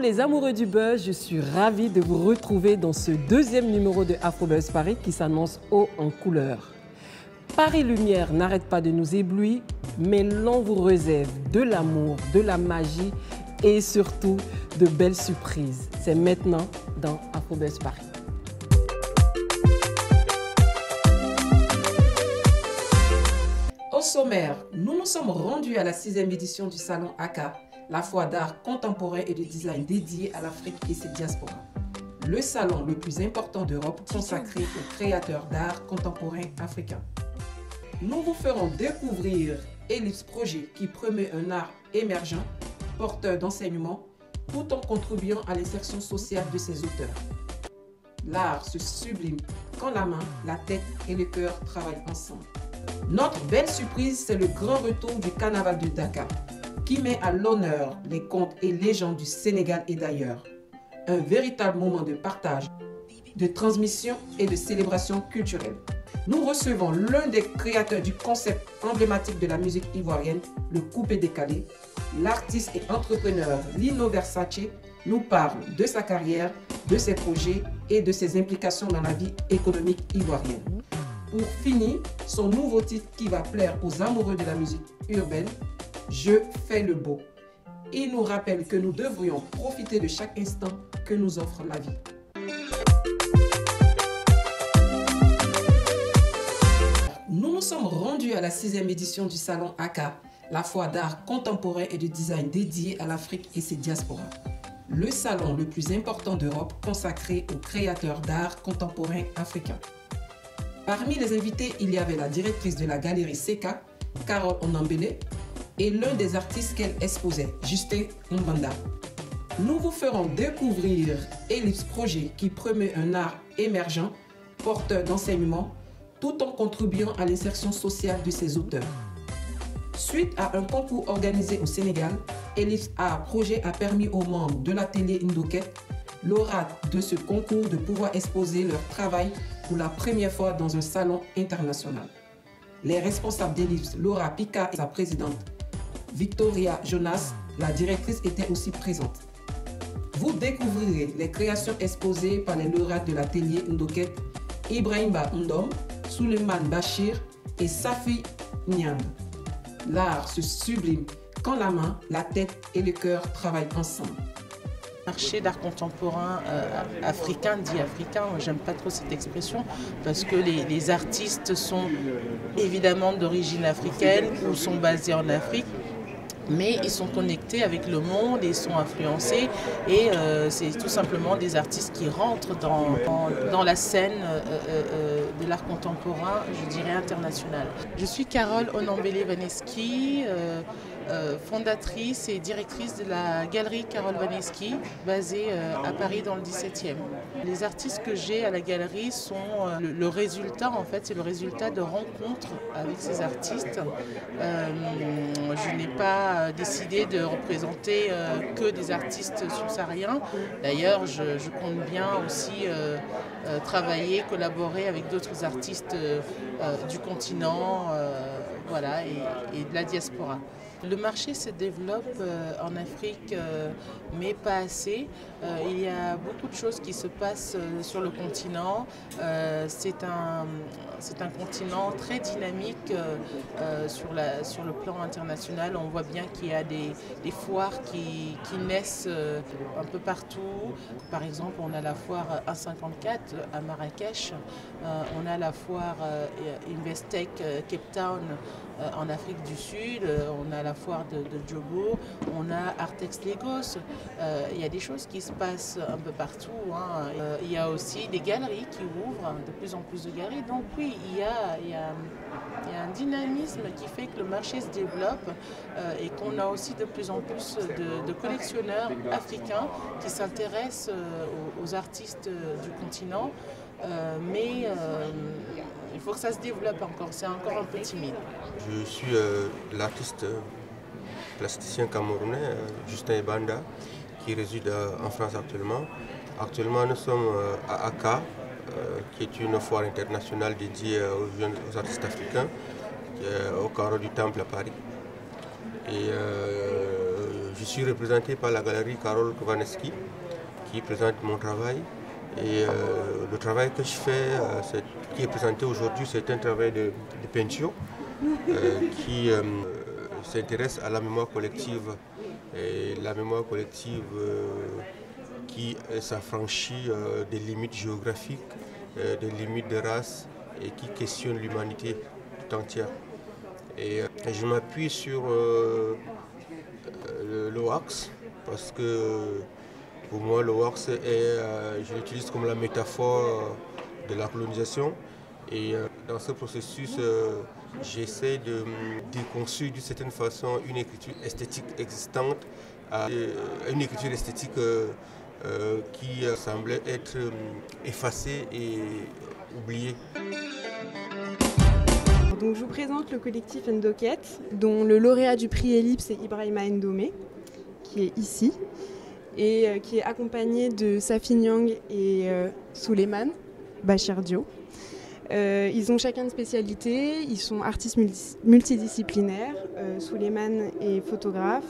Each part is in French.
les amoureux du buzz, je suis ravie de vous retrouver dans ce deuxième numéro de AfroBuzz Paris qui s'annonce haut en couleur. Paris Lumière n'arrête pas de nous éblouir, mais l'on vous réserve de l'amour, de la magie et surtout de belles surprises. C'est maintenant dans AfroBuzz Paris. Au sommaire, nous nous sommes rendus à la 6e édition du Salon ACA, la foire d'art contemporain et de design dédiée à l'Afrique et ses diasporas. Le salon le plus important d'Europe consacré aux créateurs d'art contemporain africains. Nous vous ferons découvrir Ellipse Projet qui promeut un art émergent, porteur d'enseignement, tout en contribuant à l'insertion sociale de ses auteurs. L'art se sublime quand la main, la tête et le cœur travaillent ensemble. Notre belle surprise, c'est le grand retour du Carnaval de Dakar, qui met à l'honneur les contes et légendes du Sénégal et d'ailleurs. Un véritable moment de partage, de transmission et de célébration culturelle. Nous recevons l'un des créateurs du concept emblématique de la musique ivoirienne, le coupé-décalé. L'artiste et entrepreneur Lino Versace nous parle de sa carrière, de ses projets et de ses implications dans la vie économique ivoirienne. Pour finir, son nouveau titre qui va plaire aux amoureux de la musique urbaine, Je fais le beau. Il nous rappelle que nous devrions profiter de chaque instant que nous offre la vie. Nous nous sommes rendus à la 6e édition du Salon ACA, la foire d'art contemporain et de design dédiée à l'Afrique et ses diasporas. Le salon le plus important d'Europe consacré aux créateurs d'art contemporain africains. Parmi les invités, il y avait la directrice de la galerie Seka, Carole Onambele, et l'un des artistes qu'elle exposait, Justin Mbanda. Nous vous ferons découvrir Ellipse Projet qui promeut un art émergent, porteur d'enseignement, tout en contribuant à l'insertion sociale de ses auteurs. Suite à un concours organisé au Sénégal, Ellipse Projet a permis aux membres de l'atelier Indoket, lauréats de ce concours, de pouvoir exposer leur travail pour la première fois dans un salon international. Les responsables d'Ellipse, Laura Pika et sa présidente, Victoria Jonas, la directrice, étaient aussi présentes. Vous découvrirez les créations exposées par les lauréats de l'atelier Indoket, Ibrahima Ndom, Suleiman Bachir et Safi Nyang. L'art se sublime quand la main, la tête et le cœur travaillent ensemble. Marché d'art contemporain africain, dit africain, j'aime pas trop cette expression parce que les artistes sont évidemment d'origine africaine ou sont basés en Afrique, mais ils sont connectés avec le monde et sont influencés et c'est tout simplement des artistes qui rentrent dans la scène de l'art contemporain, je dirais international. Je suis Carole Onambele Vaneski, fondatrice et directrice de la galerie Carole Vaneski, basée à Paris dans le 17e. Les artistes que j'ai à la galerie sont le résultat, en fait, c'est le résultat de rencontres avec ces artistes. Je n'ai pas décidé de représenter que des artistes subsahariens. D'ailleurs, je compte bien aussi travailler, collaborer avec d'autres artistes du continent, voilà, et de la diaspora. Le marché se développe en Afrique, mais pas assez. Il y a beaucoup de choses qui se passent sur le continent. C'est un continent très dynamique sur le plan international. On voit bien qu'il y a des foires qui naissent un peu partout. Par exemple, on a la foire 154 à Marrakech. On a la foire Investec Cape Town en Afrique du Sud. On a la foire de Djobo, on a Artex Lagos. Il y a des choses qui se passent un peu partout. Il y a aussi des galeries qui ouvrent, de plus en plus de galeries. Donc oui, il y a un dynamisme qui fait que le marché se développe et qu'on a aussi de plus en plus de collectionneurs africains qui s'intéressent aux artistes du continent. Mais il faut que ça se développe encore, c'est encore un peu timide. Je suis l'artiste plasticien camerounais, Justin Mbanda, qui réside en France actuellement. Actuellement, nous sommes à ACA, qui est une foire internationale dédiée aux artistes africains, au carreau du Temple à Paris. Et Je suis représenté par la galerie Karol Kovaneski qui présente mon travail. Et le travail que je fais, qui est présenté aujourd'hui, c'est un travail de peinture qui s'intéresse à la mémoire collective. Et la mémoire collective qui s'affranchit des limites géographiques, des limites de race et qui questionne l'humanité tout entière. Et je m'appuie sur le wax parce que pour moi le wax je l'utilise comme la métaphore de la colonisation. Et dans ce processus, j'essaie de déconstruire d'une certaine façon une écriture esthétique existante à une écriture esthétique qui semblait être effacée et oubliée. Donc, je vous présente le collectif Ndoket, dont le lauréat du prix Ellipse est Ibrahima Ndomé, qui est ici, et qui est accompagné de Safi Nyang et Souleymane Bachir Dio. Ils ont chacun une spécialité, ils sont artistes multidisciplinaires, Souleymane est photographe,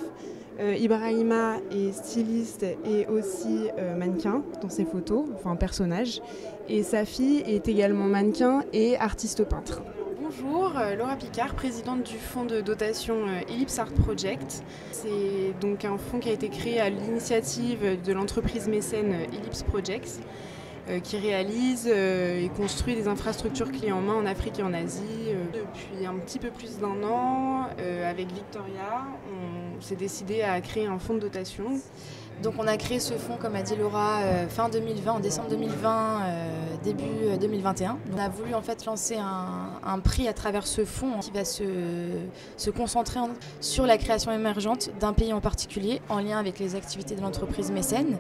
Ibrahima est styliste et aussi mannequin dans ses photos, enfin personnage, et Safi est également mannequin et artiste peintre. Bonjour, Laura Picard, présidente du fonds de dotation Ellipse Art Project. C'est donc un fonds qui a été créé à l'initiative de l'entreprise mécène Ellipse Projects, qui réalise et construit des infrastructures clés en main en Afrique et en Asie. Depuis un petit peu plus d'1 an, avec Victoria, on s'est décidé à créer un fonds de dotation. Donc on a créé ce fonds, comme a dit Laura, fin 2020, en décembre 2020, début 2021. On a voulu en fait lancer un prix à travers ce fonds qui va se concentrer sur la création émergente d'un pays en particulier, en lien avec les activités de l'entreprise mécène.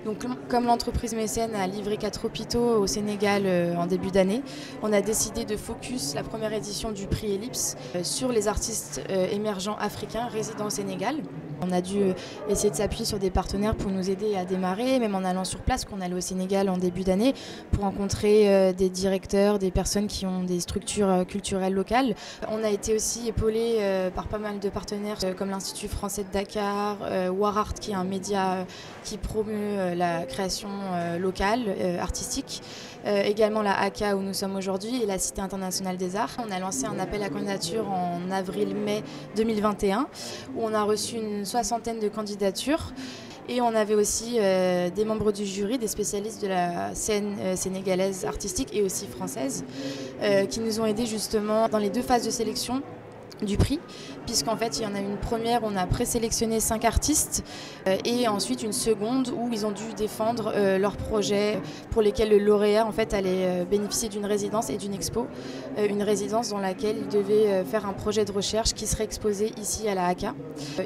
Donc comme l'entreprise mécène a livré 4 hôpitaux au Sénégal en début d'année, on a décidé de focus la première édition du prix Ellipse sur les artistes émergents africains résidant au Sénégal. On a dû essayer de s'appuyer sur des partenaires pour nous aider à démarrer, même en allant sur place, qu'on allait au Sénégal en début d'année, pour rencontrer des directeurs, des personnes qui ont des structures culturelles locales. On a été aussi épaulé par pas mal de partenaires comme l'Institut français de Dakar, Warart, qui est un média qui promeut la création locale, artistique. Également la ACA où nous sommes aujourd'hui et la Cité internationale des arts. On a lancé un appel à candidature en avril-mai 2021 où on a reçu une 60aine de candidatures. Et on avait aussi des membres du jury, des spécialistes de la scène sénégalaise artistique et aussi française, qui nous ont aidés justement dans les 2 phases de sélection du prix, puisqu'en fait il y en a une première, on a présélectionné 5 artistes et ensuite une seconde où ils ont dû défendre leurs projets pour lesquels le lauréat en fait allait bénéficier d'une résidence et d'une expo, une résidence dans laquelle il devait faire un projet de recherche qui serait exposé ici à la ACA.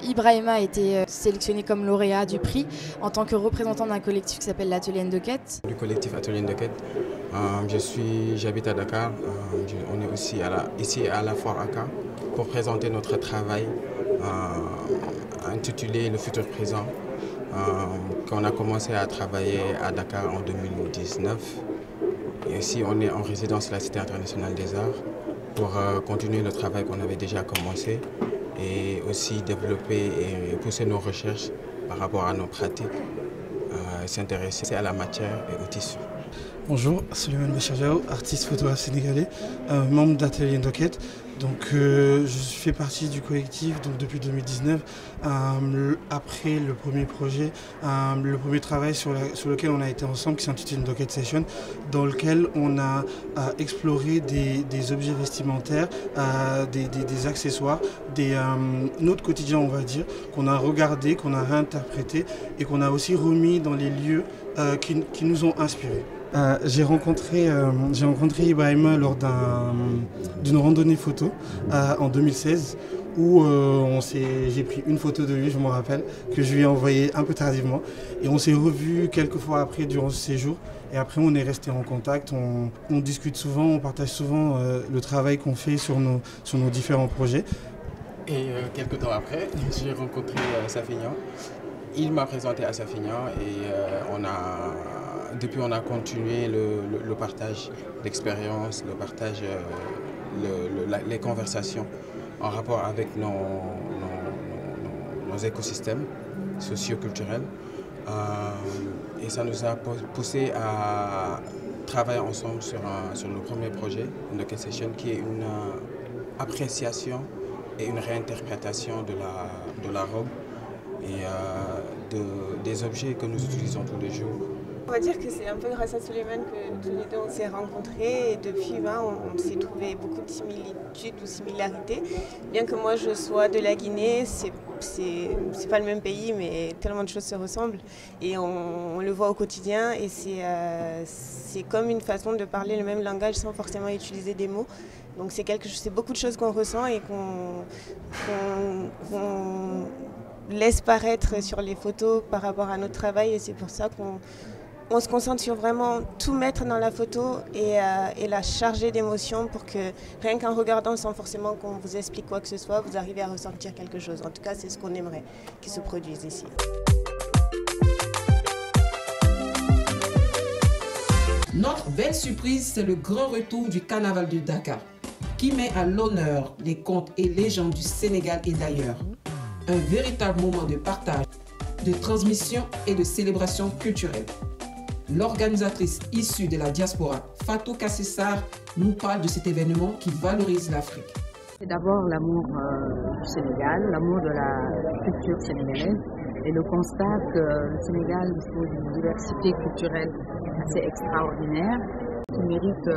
Ibrahima a été sélectionné comme lauréat du prix en tant que représentant d'un collectif qui s'appelle l'Atelier Ndoket. Du collectif Atelier Ndoket, j'habite à Dakar, on est aussi ici à la foire ACA pour présenter notre travail intitulé Le futur présent, qu'on a commencé à travailler à Dakar en 2019. Et aussi on est en résidence à la Cité internationale des arts pour continuer le travail qu'on avait déjà commencé et aussi développer et pousser nos recherches par rapport à nos pratiques, s'intéresser à la matière et aux tissus. Bonjour, Souleymane Bachir Dio, artiste photographe sénégalais, membre d'Atelier Ndoket. Donc, je fais partie du collectif donc, depuis 2019. Après le premier projet, le premier travail sur lequel on a été ensemble, qui s'intitule Ndoket Session, dans lequel on a exploré des objets vestimentaires, des accessoires, notre quotidien, on va dire, qu'on a regardé, qu'on a réinterprété et qu'on a aussi remis dans les lieux qui nous ont inspirés. J'ai rencontré Ibrahima lors d'une randonnée photo en 2016 où j'ai pris une photo de lui, je m'en rappelle, que je lui ai envoyée un peu tardivement. Et on s'est revus quelques fois après durant ce séjour. Et après, on est resté en contact, on discute souvent, on partage souvent le travail qu'on fait sur nos différents projets. Et quelques temps après, j'ai rencontré Safi Nyang. Il m'a présenté à Safi Nyang et depuis on a continué le partage d'expériences, le partage, les conversations en rapport avec nos écosystèmes socio-culturelle. Et ça nous a poussé à travailler ensemble sur le premier projet, Ndoket Session, qui est une appréciation et une réinterprétation de la robe et des objets que nous utilisons tous les jours. On va dire que c'est un peu grâce à Suleiman que tous les deux on s'est rencontrés et depuis on s'est trouvé beaucoup de similitudes ou similarités. Bien que moi je sois de la Guinée, c'est pas le même pays mais tellement de choses se ressemblent et on le voit au quotidien et c'est comme une façon de parler le même langage sans forcément utiliser des mots. Donc c'est beaucoup de choses qu'on ressent et qu'on laisse paraître sur les photos par rapport à notre travail et c'est pour ça qu'on se concentre sur vraiment tout mettre dans la photo et la charger d'émotions pour que rien qu'en regardant sans forcément qu'on vous explique quoi que ce soit, vous arrivez à ressentir quelque chose. En tout cas, c'est ce qu'on aimerait qu'il se produise ici. Notre belle surprise, c'est le grand retour du Carnaval de Dakar, qui met à l'honneur les contes et légendes du Sénégal et d'ailleurs. Un véritable moment de partage, de transmission et de célébration culturelle. L'organisatrice issue de la diaspora, Fatou Kassessar, nous parle de cet événement qui valorise l'Afrique. C'est d'abord l'amour du Sénégal, l'amour de la culture sénégalaise et le constat que le Sénégal dispose d'une diversité culturelle assez extraordinaire qui mérite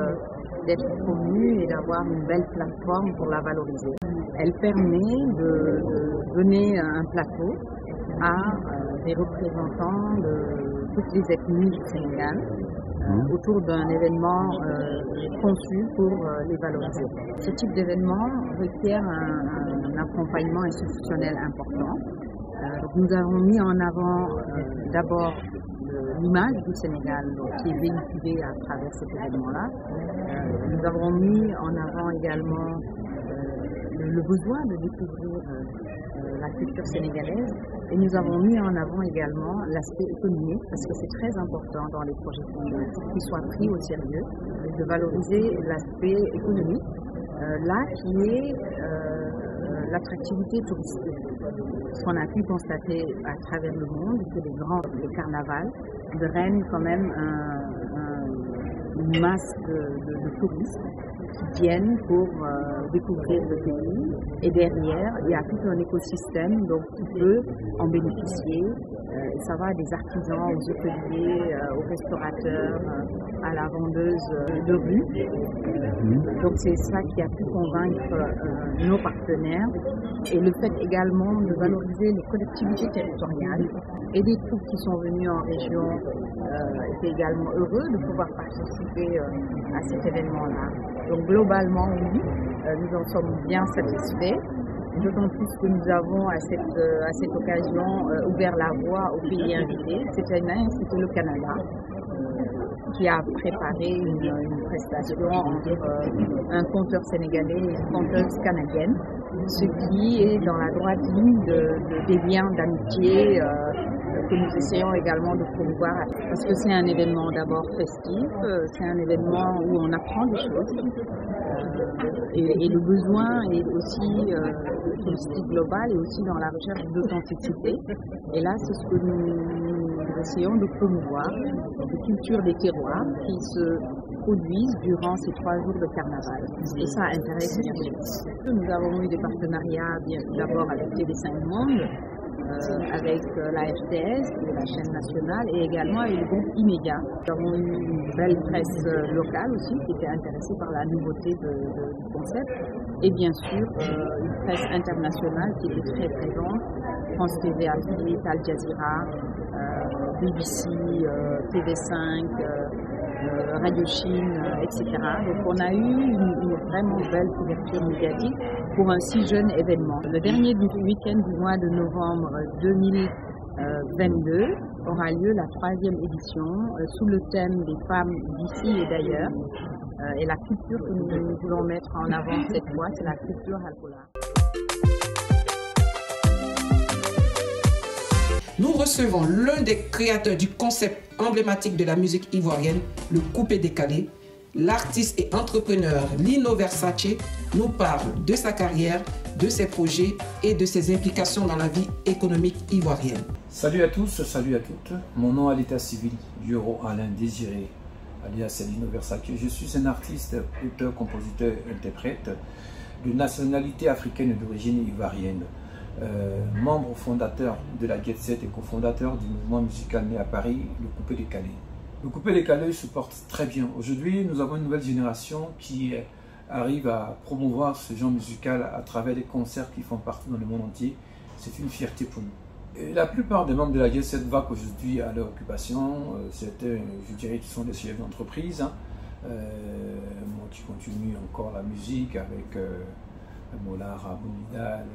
d'être promue et d'avoir une belle plateforme pour la valoriser. Elle permet de donner un plateau à des représentants de toutes les ethnies du Sénégal autour d'un événement conçu pour les valoriser. Ce type d'événement requiert un accompagnement institutionnel important. Nous avons mis en avant d'abord l'image du Sénégal qui est véhiculée à travers cet événement-là. Nous avons mis en avant également le besoin de découvrir la culture sénégalaise et nous avons mis en avant également l'aspect économique parce que c'est très important dans les projets qui soient pris au sérieux de valoriser l'aspect économique là qui est l'attractivité touristique. Ce qu'on a pu constater à travers le monde, que les carnavals drainent quand même une masse de touristes qui viennent pour découvrir le pays et derrière il y a tout un écosystème donc qui peut en bénéficier et ça va des artisans aux hôteliers, aux restaurateurs, à la vendeuse de rue. Donc c'est ça qui a pu convaincre nos partenaires et le fait également de valoriser les collectivités territoriales et des troupes qui sont venues en région étaient également heureux de pouvoir participer à cet événement-là. Donc globalement, oui, nous en sommes bien satisfaits, d'autant plus que nous avons à cette occasion ouvert la voie aux pays invités. C'était le Canada qui a préparé une prestation entre un conteur sénégalais et une conteuse canadienne, ce qui est dans la droite ligne des liens d'amitié que nous essayons également de promouvoir parce que c'est un événement d'abord festif, c'est un événement où on apprend des choses et le besoin est aussi touristique global et aussi dans la recherche d'authenticité et là c'est ce que nous essayons de promouvoir, la culture des terroirs qui se produisent durant ces 3 jours de carnaval et ça intéresse les touristes. Nous avons eu des partenariats d'abord avec TV5 Monde, avec la RTS, la chaîne nationale, et également avec le groupe Immédiat. Nous avons eu une belle presse locale aussi qui était intéressée par la nouveauté du concept, et bien sûr une presse internationale qui était très présente, France TV Afrique, Al Jazeera, BBC, TV5, Radio Chine, etc. Donc on a eu une vraiment belle couverture médiatique pour un si jeune événement. Le dernier week-end du mois de novembre 2022 aura lieu la 3e édition sous le thème des femmes d'ici et d'ailleurs. Et la culture que nous voulons mettre en avant cette fois, c'est la culture Halpulaar. Nous recevons l'un des créateurs du concept emblématique de la musique ivoirienne, le coupé-décalé, l'artiste et entrepreneur Lino Versace, nous parle de sa carrière, de ses projets et de ses implications dans la vie économique ivoirienne. Salut à tous, salut à toutes. Mon nom à l'état civil, Yoro Alain Désiré, alias Céline Versace. Je suis un artiste, auteur, compositeur, interprète de nationalité africaine et d'origine ivoirienne. Membre fondateur de la Jet Set et cofondateur du mouvement musical né à Paris, le Coupé Décalé. Le Coupé Décalé se porte très bien. Aujourd'hui, nous avons une nouvelle génération qui arrive à promouvoir ce genre musical à travers des concerts qui font partout dans le monde entier. C'est une fierté pour nous. Et la plupart des membres de la Jet Set vaquent aujourd'hui à leur occupation. Certains, je dirais, qui sont des chefs d'entreprise, moi qui continue encore la musique avec Molar Aboumidal,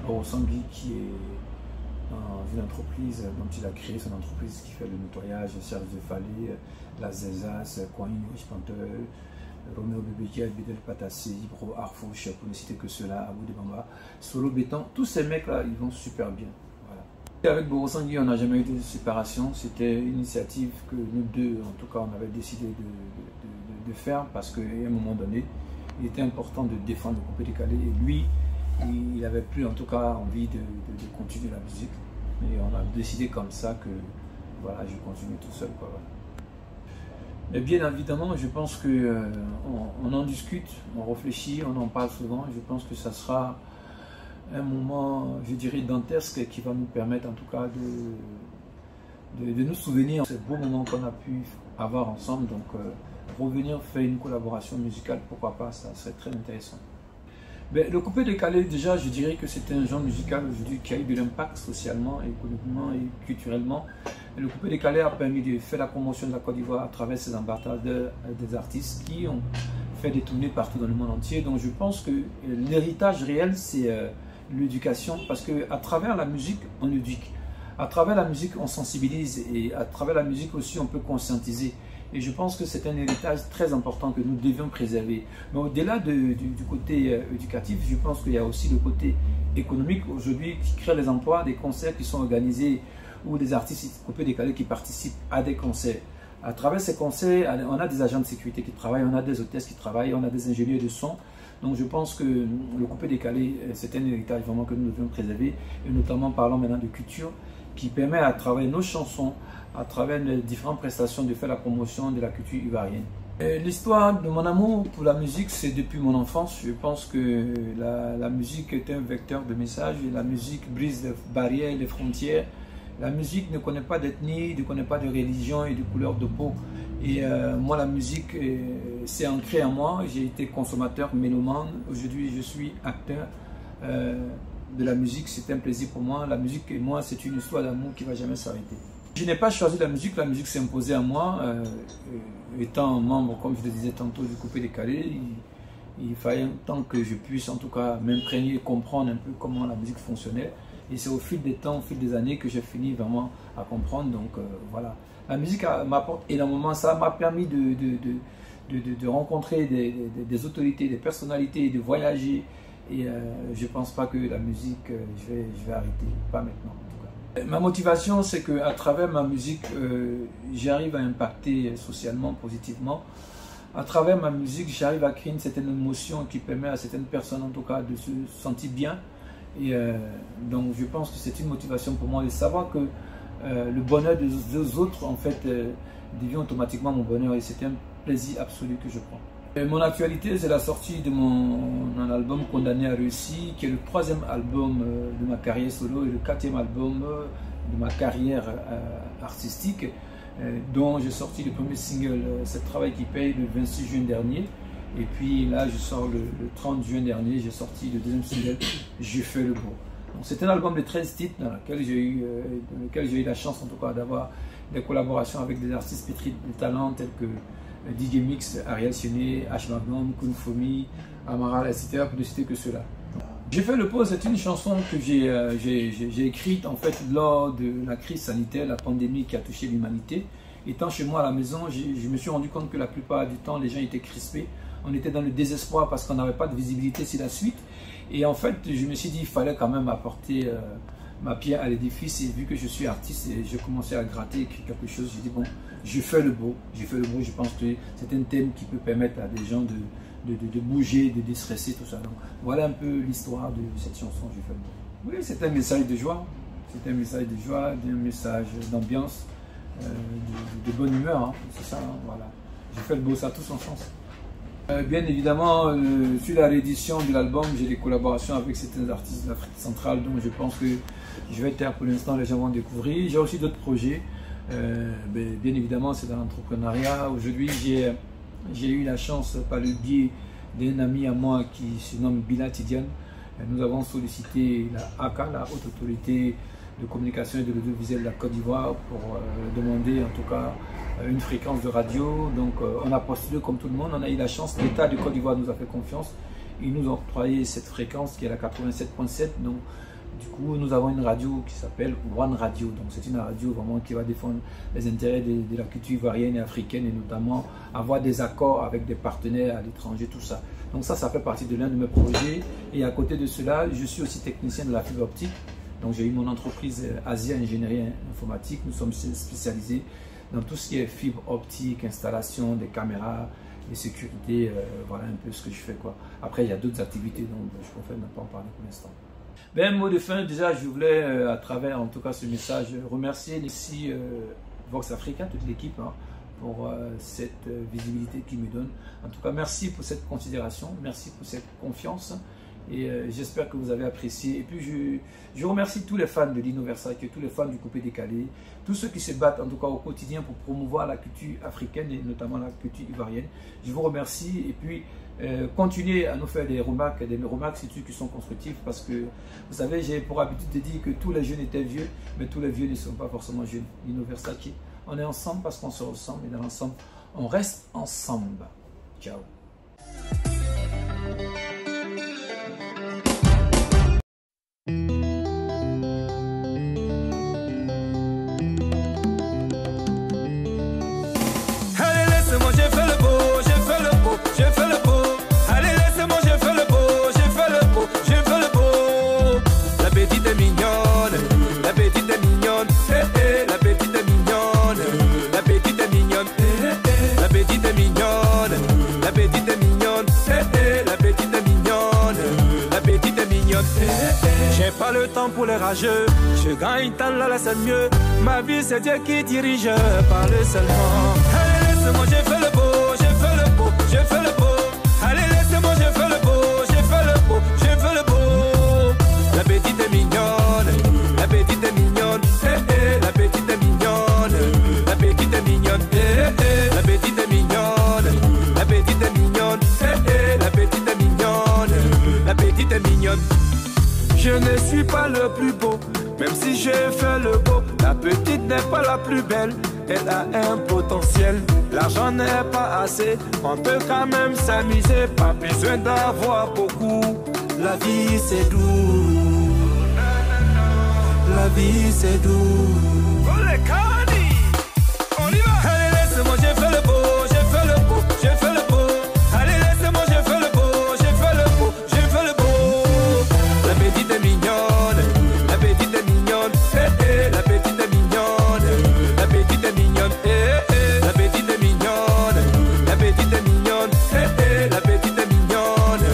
Borosangui qui est dans une entreprise dont il a créé son entreprise qui fait le nettoyage, Serge de Fallé, la Zezas, Kouani Chanteur, Roméo Bébékia, Bidel Patassé, Ibro Arfouche, pour ne citer que cela, Abou Debamba, Solo Béton, tous ces mecs-là, ils vont super bien. Voilà. Et avec Borosangui, on n'a jamais eu de séparation, c'était une initiative que nous deux, en tout cas, on avait décidé de faire parce qu'à un moment donné, il était important de défendre le Coupé Décalé et lui, il n'avait plus en tout cas envie de continuer la musique. Et on a décidé comme ça que voilà, je continue tout seul. Quoi, voilà. Mais bien évidemment, je pense qu'on en discute, on réfléchit, on en parle souvent. Je pense que ça sera un moment, je dirais, dantesque qui va nous permettre en tout cas de nous souvenir de ces beaux moments qu'on a pu avoir ensemble. Donc revenir faire une collaboration musicale, pourquoi pas, ça serait très intéressant. Mais le Coupé Décalé, déjà, je dirais que c'est un genre musical aujourd'hui qui a eu de l'impact socialement, économiquement et culturellement. Et le Coupé Décalé a permis de faire la promotion de la Côte d'Ivoire à travers ses ambassadeurs, des artistes qui ont fait des tournées partout dans le monde entier. Donc je pense que l'héritage réel, c'est l'éducation, parce qu'à travers la musique, on éduque. À travers la musique, on sensibilise et à travers la musique aussi, on peut conscientiser. Et je pense que c'est un héritage très important que nous devions préserver. Mais au-delà du côté éducatif, je pense qu'il y a aussi le côté économique aujourd'hui qui crée les emplois, des concerts qui sont organisés ou des artistes Coupé Décalé qui participent à des concerts. À travers ces concerts, on a des agents de sécurité qui travaillent, on a des hôtesses qui travaillent, on a des ingénieurs de son. Donc je pense que le Coupé Décalé, c'est un héritage vraiment que nous devons préserver. Et notamment parlons maintenant de culture qui permet à travers nos chansons, à travers les différentes prestations de faire la promotion de la culture ivoirienne. L'histoire de mon amour pour la musique, c'est depuis mon enfance. Je pense que la musique est un vecteur de message. La musique brise les barrières, les frontières. La musique ne connaît pas d'ethnie, ne connaît pas de religion et de couleur de peau. Et moi, la musique, c'est ancré en moi. J'ai été consommateur, mélomane. Aujourd'hui, je suis acteur de la musique. C'est un plaisir pour moi. La musique et moi, c'est une histoire d'amour qui ne va jamais s'arrêter. Je n'ai pas choisi la musique s'est imposée à moi. Étant membre, comme je le disais tantôt, du Coupé Décalé, il fallait un temps que je puisse en tout cas m'imprégner et comprendre un peu comment la musique fonctionnait. Et c'est au fil des temps, au fil des années que j'ai fini vraiment à comprendre. Donc voilà, la musique m'apporte énormément. Ça m'a permis de rencontrer des autorités, des personnalités, de voyager. Et je ne pense pas que la musique, je vais arrêter, pas maintenant. Ma motivation, c'est qu'à travers ma musique, j'arrive à impacter socialement, positivement. À travers ma musique, j'arrive à créer une certaine émotion qui permet à certaines personnes, en tout cas, de se sentir bien. Et donc, je pense que c'est une motivation pour moi de savoir que le bonheur des autres, en fait, devient automatiquement mon bonheur. Et c'est un plaisir absolu que je prends. Mon actualité, c'est la sortie de mon album Condamné à réussir, qui est le 3e album de ma carrière solo et le 4e album de ma carrière artistique, dont j'ai sorti le premier single, C'est Travail qui paye, le 26 juin dernier. Et puis là, je sors le 30 juin dernier, j'ai sorti le 2e single, Je fais le beau. C'est un album de 13 titres dans lequel j'ai eu la chance en tout cas d'avoir des collaborations avec des artistes pétris de talent tels que DJ Mix, Ariel Sioné, H. Magnum, Kunfomi, Amaral, etc. pour ne citer que cela. J'ai fait le pause, c'est une chanson que j'ai écrite en fait lors de la crise sanitaire, la pandémie qui a touché l'humanité. Étant chez moi à la maison, je me suis rendu compte que la plupart du temps, les gens étaient crispés. On était dans le désespoir parce qu'on n'avait pas de visibilité sur la suite. Et en fait, je me suis dit qu'il fallait quand même apporter ma pierre à l'édifice. Et vu que je suis artiste, et j'ai commencé à gratter, écrire quelque chose, j'ai dit bon, je fais le beau. Je pense que c'est un thème qui peut permettre à des gens de bouger, de déstresser, tout ça. Donc, voilà un peu l'histoire de cette chanson Je fais le beau. Oui, c'est un message de joie. C'est un message de joie, un message d'ambiance, de bonne humeur. Hein. C'est ça, hein, voilà. Je fais le beau, ça a tout son sens. Bien évidemment, sur la réédition de l'album, j'ai des collaborations avec certains artistes d'Afrique centrale, donc je pense que je vais être pour l'instant, les gens vont découvrir. J'ai aussi d'autres projets. Bien évidemment, c'est dans l'entrepreneuriat. Aujourd'hui, j'ai eu la chance, par le biais d'un ami à moi qui se nomme Bila Tidiane, nous avons sollicité la ACA, la Haute Autorité de Communication et de l'Audiovisuel de la Côte d'Ivoire, pour demander en tout cas une fréquence de radio. Donc on a postulé comme tout le monde, on a eu la chance, l'État de Côte d'Ivoire nous a fait confiance, ils nous ont octroyé cette fréquence qui est la 87.7. Donc du coup nous avons une radio qui s'appelle One Radio, donc c'est une radio vraiment qui va défendre les intérêts de la culture ivoirienne et africaine, et notamment avoir des accords avec des partenaires à l'étranger, tout ça. Donc ça fait partie de l'un de mes projets. Et à côté de cela, je suis aussi technicien de la fibre optique. Donc j'ai eu mon entreprise Asia Ingénierie Informatique. Nous sommes spécialisés dans tout ce qui est fibre optique, installation des caméras, des sécurités, voilà un peu ce que je fais, quoi. Après il y a d'autres activités dont je préfère ne pas en parler pour l'instant. Un mot de fin, déjà je voulais à travers en tout cas ce message remercier ici Vox Africa, toute l'équipe, hein, pour cette visibilité qu'ils me donnent. En tout cas, merci pour cette considération, merci pour cette confiance, et j'espère que vous avez apprécié. Et puis je remercie tous les fans de Lino Versace, tous les fans du Coupé Décalé, tous ceux qui se battent en tout cas au quotidien pour promouvoir la culture africaine et notamment la culture ivoirienne. Je vous remercie, et puis continuez à nous faire des remarques surtout qui sont constructives, parce que vous savez, j'ai pour habitude de dire que tous les jeunes étaient vieux, mais tous les vieux ne sont pas forcément jeunes. Lino Versace, on est ensemble parce qu'on se ressemble, et dans l'ensemble, on reste ensemble. Ciao. Allez, laisse-moi, j'ai fait le beau, j'ai fait le beau, j'ai fait le beau. Allez, laisse-moi, j'ai fait le beau, j'ai fait le beau, j'ai fait le beau. La petite est mignonne, la petite est mignonne, la petite est mignonne, la petite est mignonne, la petite est mignonne, la petite est mignonne, la petite est mignonne, la petite est mignonne. J'ai pas le temps pour les rageux, je gagne tant là, c'est mieux. Ma vie c'est Dieu qui dirige, parle seulement. Allez, laisse-moi, j'ai fait le beau, j'ai fait le beau, j'ai fait le beau. Allez, laisse-moi, j'ai fait le beau, j'ai fait le beau, j'ai fait le beau. La petite est mignonne, la petite est mignonne, la petite est mignonne, la petite est mignonne, la petite est mignonne, la petite est mignonne, la petite est mignonne, la petite est mignonne. Je ne suis pas le plus beau, même si j'ai fait le beau. La petite n'est pas la plus belle, elle a un potentiel. L'argent n'est pas assez, on peut quand même s'amuser. Pas besoin d'avoir beaucoup. La vie c'est doux, la vie c'est doux. On y va. Allez, laisse-moi, j'ai fait le beau, j'ai fait le beau, j'ai fait le beau. Allez, laisse-moi, j'ai fait le beau, j'ai fait le beau, j'ai fait le beau. La petite est mignonne, la petite est mignonne, la petite est mignonne, la petite est mignonne, la petite est mignonne, la petite est mignonne, la petite est mignonne,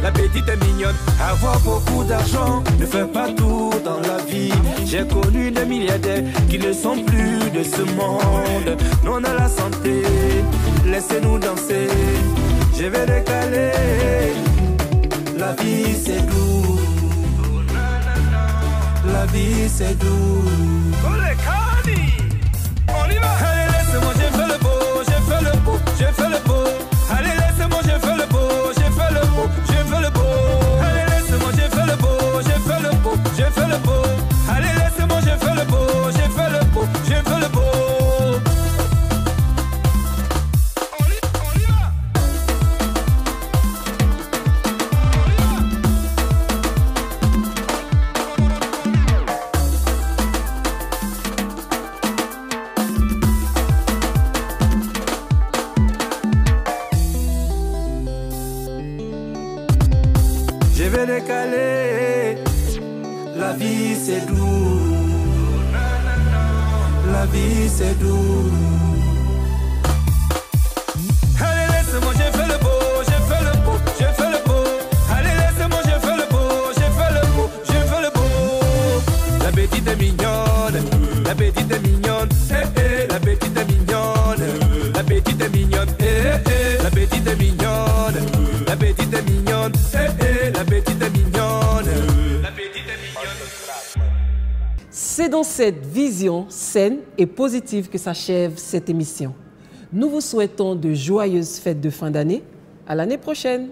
la petite est mignonne. Avoir beaucoup d'argent ne fait pas tout dans la vie. J'ai connu des milliardaires qui ne sont plus de ce monde. Nous on a la santé, laissez-nous danser. Je vais décaler, la vie c'est doux, la vie c'est doux. On y va. Allez, laisse-moi, j'ai fait le beau, j'ai fait le beau, j'ai fait le beau. Allez, laisse-moi, j'ai fait le beau, j'ai fait le beau, j'ai fait le beau. Allez, laisse-moi, j'ai fait le beau, j'ai fait le beau, j'ai fait le beau. Allez, laisse-moi, j'ai fait le beau, j'ai fait le beau, j'ai fait le beau. Je vais décaler, la vie c'est doux, la vie c'est doux. Allez, laisse-moi, j'ai fait le beau, j'ai fait le beau. C'est dans cette vision saine et positive que s'achève cette émission. Nous vous souhaitons de joyeuses fêtes de fin d'année. À l'année prochaine.